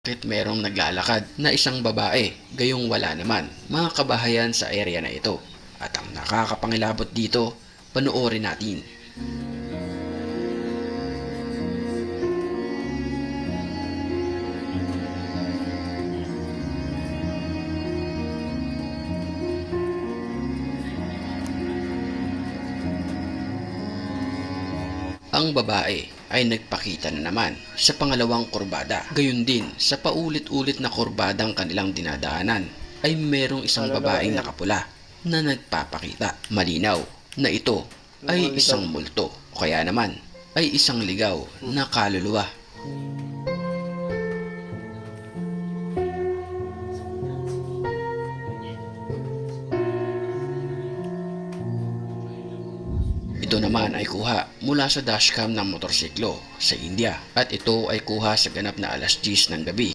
Bakit merong naglalakad na isang babae, gayong wala naman mga kabahayan sa area na ito. At ang nakakapangilabot dito, panoorin natin. Ang babae ay nagpakita na naman sa pangalawang kurbada. Gayun din sa paulit-ulit na kurbadang kanilang dinadaanan ay merong isang babaeng nakapula na nagpapakita. Malinaw na ito ay isang multo o kaya naman ay isang ligaw na kaluluwa. Ito naman ay kuha mula sa dashcam ng motorsiklo sa India at ito ay kuha sa ganap na alas 10 ng gabi.